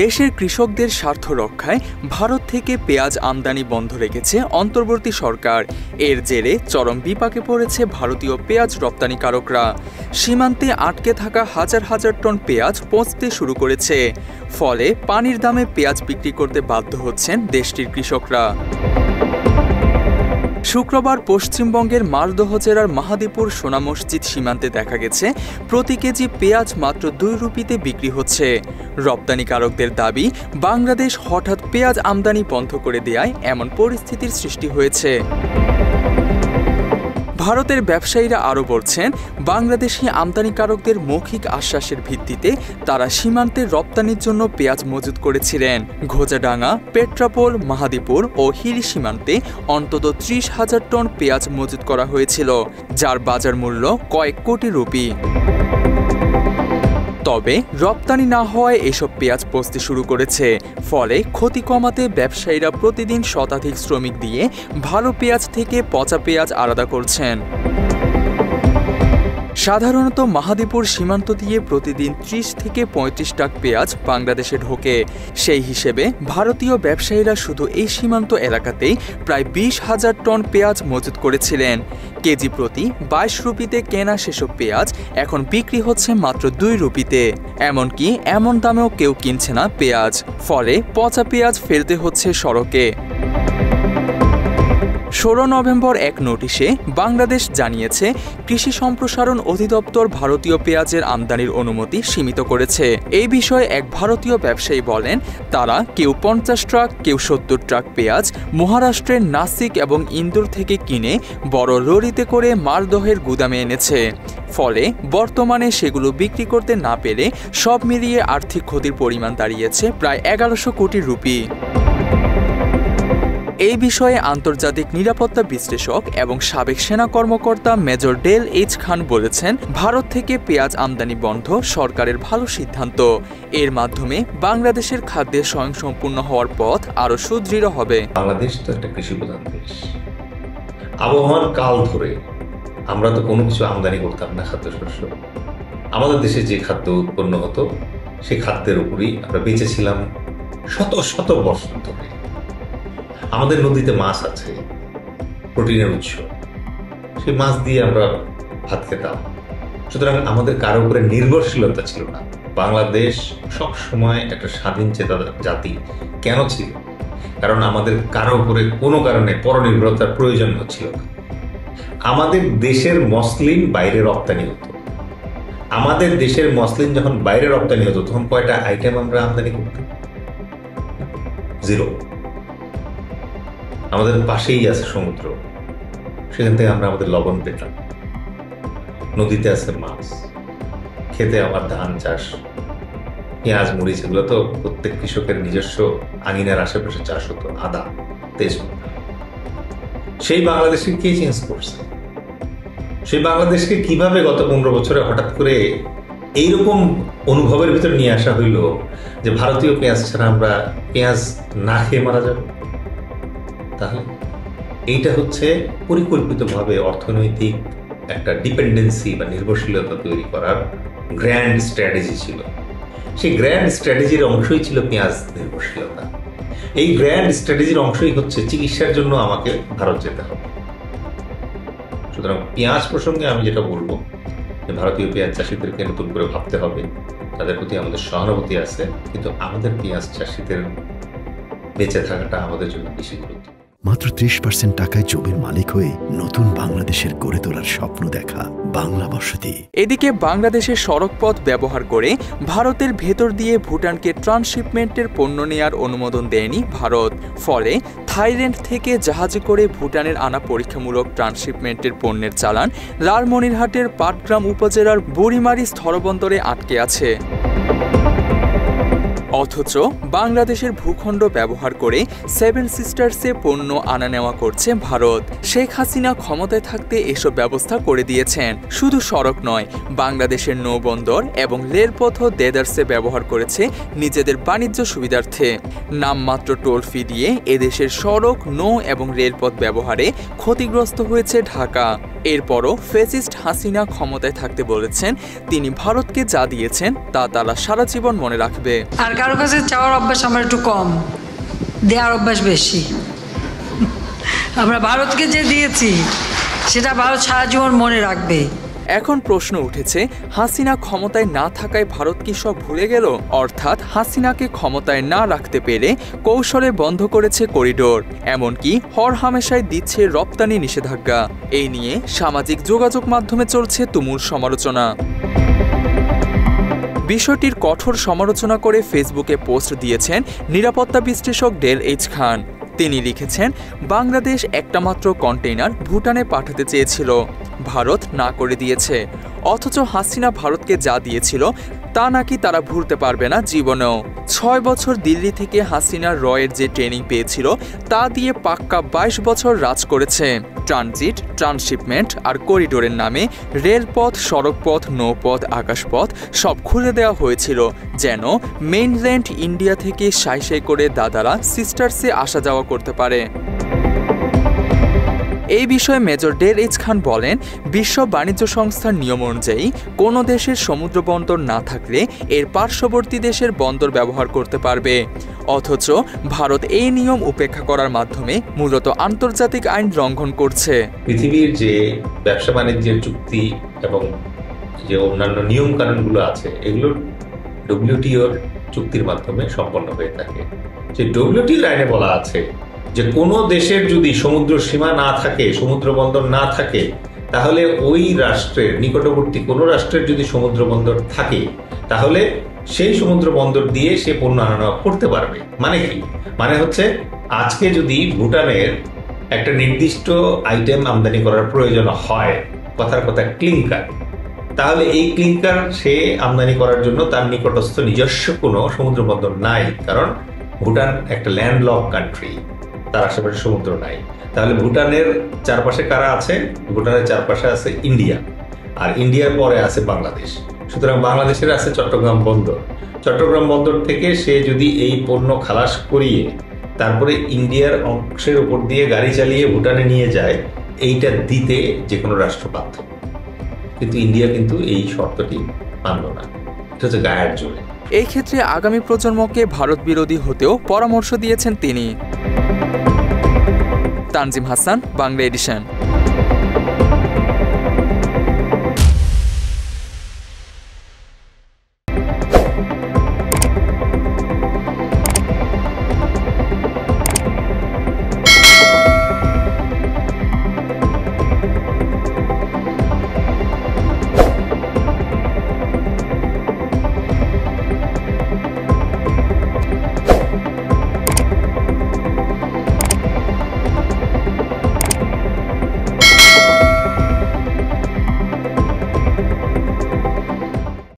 দেশের কৃষকদের স্বার্থ রক্ষায় ভারত থেকে পেঁয়াজ আমদানি বন্ধ রেখেছে অন্তর্বর্তী সরকার। এর জেরে চরম বিপাকে পড়েছে ভারতীয় পেঁয়াজ রপ্তানিকারকরা। সীমান্তে আটকে থাকা হাজার হাজার টন পেঁয়াজ পৌঁছতে শুরু করেছে। ফলে পানির দামে পেঁয়াজ বিক্রি করতে বাধ্য হচ্ছেন দেশটির কৃষকরা। শুক্রবার পশ্চিমবঙ্গের মালদহ জেলার মাহাদীপুর সোনা মসজিদ সীমান্তে দেখা গেছে প্রতি কেজি পেঁয়াজ মাত্র 2 রুপিতে বিক্রি হচ্ছে। রপ্তানিকারকদের দাবি, বাংলাদেশ হঠাৎ পেঁয়াজ আমদানি বন্ধ করে দেয়ায় এমন পরিস্থিতির সৃষ্টি হয়েছে। ভারতের ব্যবসায়ীরা আরও বলছেন, বাংলাদেশি আমদানিকারকদের মৌখিক আশ্বাসের ভিত্তিতে তারা সীমান্তে রপ্তানির জন্য পেঁয়াজ মজুত করেছিলেন। ঘোজাডাঙ্গা, পেট্রাপোল, মাহাদীপুর ও হিলি সীমান্তে অন্তত 30,000 টন পেঁয়াজ মজুত করা হয়েছিল, যার বাজার মূল্য কয়েক কোটি রুপি। তবে রপ্তানি না হওয়ায় এসব পেঁয়াজ পচতে শুরু করেছে। ফলে ক্ষতি কমাতে ব্যবসায়ীরা প্রতিদিন শতাধিক শ্রমিক দিয়ে ভালো পেঁয়াজ থেকে পচা পেঁয়াজ আলাদা করছেন। সাধারণত মাহাদীপুর সীমান্ত দিয়ে প্রতিদিন 30 থেকে 35 ট্রাক পেঁয়াজ বাংলাদেশে ঢোকে। সেই হিসেবে ভারতীয় ব্যবসায়ীরা শুধু এই সীমান্ত এলাকাতেই প্রায় 20,000 টন পেঁয়াজ মজুত করেছিলেন। কেজি প্রতি 22 রুপিতে কেনা সেসব পেঁয়াজ এখন বিক্রি হচ্ছে মাত্র 2 রুপিতে। এমনকি এমন দামেও কেউ কিনছে না পেঁয়াজ। ফলে পচা পেঁয়াজ ফেলতে হচ্ছে সড়কে। 16 নভেম্বর এক নোটিশে বাংলাদেশ জানিয়েছে, কৃষি সম্প্রসারণ অধিদপ্তর ভারতীয় পেঁয়াজের আমদানির অনুমতি সীমিত করেছে। এই বিষয়ে এক ভারতীয় ব্যবসায়ী বলেন, তারা কেউ 50 ট্রাক, কেউ 70 ট্রাক পেঁয়াজ মহারাষ্ট্রের নাসিক এবং ইন্দোর থেকে কিনে বড় লরিতে করে মালদহের গুদামে এনেছে। ফলে বর্তমানে সেগুলো বিক্রি করতে না পেরে সব মিলিয়ে আর্থিক ক্ষতির পরিমাণ দাঁড়িয়েছে প্রায় 1100 কোটি রুপি। এই বিষয়ে আন্তর্জাতিক নিরাপত্তা বিশ্লেষক এবং সাবেক সেনা কর্মকর্তা মেজর ডেল এইচ খান বলেছেন, ভারত থেকে পেঁয়াজ আমদানি বন্ধ সরকারের ভালো সিদ্ধান্ত। এর মাধ্যমে বাংলাদেশের খাদ্যে স্বয়ংসম্পূর্ণ হওয়ার পথ আরো সুদৃঢ় হবে। বাংলাদেশ তো একটা কৃষি প্রধান দেশ। আবহাওয়ার কাল ধরে আমরা তো কোনো কিছু আমদানি করতাম না, খাদ্যশস্য। আমাদের দেশে যে খাদ্য উৎপন্ন হতো সেই খাদ্যের উপরই আমরা বেঁচেছিলাম শত শত বছর ধরে। আমাদের নদীতে মাছ আছে, প্রোটিনের উৎস, সেই মাছ দিয়ে আমরা ভাত খেতাম। সুতরাং আমাদের কারো উপরে নির্ভরশীলতা ছিল না। বাংলাদেশ সব সময় একটা স্বাধীন চেতা জাতি কেন ছিল? কারণ আমাদের কারো উপরে কোনো কারণে পরনির্ভরতার প্রয়োজন হচ্ছিল না। আমাদের দেশের মসলিন বাইরে রপ্তানি হতো। আমাদের দেশের মসলিন যখন বাইরে রপ্তানি হতো তখন কয়টা আইটেম আমরা আমদানি করতাম? 0। আমাদের পাশেই আছে সমুদ্র, সেখান থেকে আমরা আমাদের লবণ পেতাম। নদীতে আছে মাছ, খেতে আমার ধান চাষ, পেঁয়াজ, মরিচ, এগুলো তো প্রত্যেক কৃষকের নিজস্ব আঙিনার আশেপাশে চাষ হতো। আদা, তেজপাতা। সেই বাংলাদেশকে কে চেঞ্জ করছে? সেই বাংলাদেশকে কিভাবে গত 15 বছরে হঠাৎ করে এইরকম অনুভবের ভিতরে নিয়ে আসা হইল যে ভারতীয় পেঁয়াজ ছাড়া আমরা পেঁয়াজ না খেয়ে মারা যাব? তাহলে এইটা হচ্ছে পরিকল্পিতভাবে অর্থনৈতিক একটা ডিপেন্ডেন্সি বা নির্ভরশীলতা তৈরি করার গ্র্যান্ড স্ট্র্যাটেজি ছিল। সেই গ্র্যান্ড স্ট্র্যাটেজির অংশই ছিল পেঁয়াজ নির্ভরশীলতা। এই গ্র্যান্ড স্ট্র্যাটেজির অংশই হচ্ছে চিকিৎসার জন্য আমাকে ভারত যেতে হবে। সুতরাং পেঁয়াজ প্রসঙ্গে আমি যেটা বলবো, যে ভারতীয় পেঁয়াজ চাষিদেরকে নতুন করে ভাবতে হবে। তাদের প্রতি আমাদের সহানুভূতি আছে, কিন্তু আমাদের পেঁয়াজ চাষিদের বেঁচে থাকাটা আমাদের জন্য বেশি গুরুত্ব। মাত্র 30% টাকায় জমির মালিক হয়ে নতুন বাংলাদেশের গড়ে তোলার স্বপ্ন দেখা বাংলা বসতি। এদিকে বাংলাদেশের সড়কপথ ব্যবহার করে ভারতের ভেতর দিয়ে ভুটানকে ট্রান্সশিপমেন্টের পণ্য নেয়ার অনুমোদন দেয়নি ভারত। ফলে থাইল্যান্ড থেকে জাহাজে করে ভুটানের আনা পরীক্ষামূলক ট্রান্সশিপমেন্টের পণ্যের চালান লালমনিরহাটের পাটগ্রাম উপজেলার বুড়িমারি স্থলবন্দরে আটকে আছে। অথচ বাংলাদেশের ভূখণ্ড ব্যবহার করে 7 সিস্টার্সে পণ্য আনা নেওয়া করছে ভারত। শেখ হাসিনা ক্ষমতায় থাকতে এসব ব্যবস্থা করে দিয়েছেন। শুধু সড়ক নয়, বাংলাদেশের নৌবন্দর এবং রেলপথও দেদারসে ব্যবহার করেছে নিজেদের বাণিজ্য সুবিধার্থে। নামমাত্র টোল ফি দিয়ে এদেশের সড়ক, নৌ এবং রেলপথ ব্যবহারে ক্ষতিগ্রস্ত হয়েছে ঢাকা। এরপরও ফ্যাসিস্ট হাসিনা ক্ষমতায় থাকতে বলেছেন তিনি ভারতকে যা দিয়েছেন তা তারা সারা জীবন মনে রাখবে। আর কারো কাছে চাওয়ার অভ্যাস আমার একটু কম, দেওয়ার অভ্যাস বেশি। আমরা ভারতকে যে দিয়েছি সেটা ভারত সারা জীবন মনে রাখবে। এখন প্রশ্ন উঠেছে, হাসিনা ক্ষমতায় না থাকায় ভারত কি সব ভুলে গেল? অর্থাৎ হাসিনাকে ক্ষমতায় না রাখতে পেরে কৌশলে বন্ধ করেছে করিডোর, এমনকি হরহামেশাই দিচ্ছে রপ্তানি নিষেধাজ্ঞা। এই নিয়ে সামাজিক যোগাযোগ মাধ্যমে চলছে তুমুল সমালোচনা। বিষয়টির কঠোর সমালোচনা করে ফেসবুকে পোস্ট দিয়েছেন নিরাপত্তা বিশ্লেষক ডেল এইচ খান। তিনি লিখেছেন, বাংলাদেশ একটা মাত্র কন্টেইনার ভুটানে পাঠাতে চেয়েছিল, ভারত না করে দিয়েছে। অথচ হাসিনা ভারতকে যা দিয়েছিল তা নাকি তারা ভুলতে পারবে না জীবনেও। 6 বছর দিল্লি থেকে হাসিনা রয়ের যে ট্রেনিং পেয়েছিল তা দিয়ে পাক্কা 22 বছর রাজ করেছে। ট্রানজিট, ট্রান্সশিপমেন্ট আর করিডোরের নামে রেলপথ, সড়কপথ, নৌপথ, আকাশপথ সব খুলে দেওয়া হয়েছিল যেন মেইনল্যান্ড ইন্ডিয়া থেকে সাই করে দাদারা সিস্টার্সে আসা যাওয়া করতে পারে। এই বিষয়ে মেজর ডেল এইচ খান বলেন, বিশ্ব বাণিজ্য সংস্থার নিয়ম অনুযায়ী কোনো দেশের সমুদ্র বন্দর না থাকলে এর পার্শ্ববর্তী দেশের বন্দর ব্যবহার করতে পারবে। অথচ ভারত এই নিয়ম উপেক্ষা করার মাধ্যমে মূলত আন্তর্জাতিক আইন লঙ্ঘন করছে। পৃথিবীর যে ব্যবসা বাণিজ্যের চুক্তি এবং যে অন্যান্য নিয়ম কানুনগুলো আছে এগুলো ডব্লিউটিওর চুক্তির মাধ্যমে সম্পন্ন হয়ে থাকে। যে ডব্লিউটিওর আইনে বলা আছে যে কোনো দেশের যদি সমুদ্র সীমা না থাকে, সমুদ্র বন্দর না থাকে, তাহলে ওই রাষ্ট্রের নিকটবর্তী কোনো রাষ্ট্রের যদি সমুদ্র বন্দর থাকে তাহলে সেই সমুদ্র বন্দর দিয়ে সে পণ্য আনা করতে পারবে। মানে কি? মানে হচ্ছে আজকে যদি ভুটানের একটা নির্দিষ্ট আইটেম আমদানি করার প্রয়োজন হয়, কথার কথা ক্লিংকার, তাহলে এই ক্লিংকার সে আমদানি করার জন্য তার নিকটস্থ নিজস্ব কোনো সমুদ্র বন্দর নাই, কারণ ভুটান একটা ল্যান্ডলক কান্ট্রি, তার আশেপাশে সমুদ্র নাই। তাহলে ভুটানের চারপাশে কারা আছে? ভুটানের চারপাশে আছে ইন্ডিয়া, আর ইন্ডিয়ার পরে আছে বাংলাদেশ। সুতরাং বাংলাদেশের আছে চট্টগ্রাম বন্দর। চট্টগ্রাম বন্দর থেকে সে যদি এই পণ্য খালাস করিয়ে তারপরে ইন্ডিয়ার অংশের উপর দিয়ে গাড়ি চালিয়ে ভুটানে নিয়ে যায়, এইটা দিতে যে কোনো রাষ্ট্র বাধ্য। কিন্তু ইন্ডিয়া কিন্তু এই শর্তটি মানল না, এটা হচ্ছে গায়ের জোরে। এই ক্ষেত্রে আগামী প্রজন্মকে ভারত বিরোধী হতেও পরামর্শ দিয়েছেন তিনি। তানজিম হাসান, বাংলা এডিশন।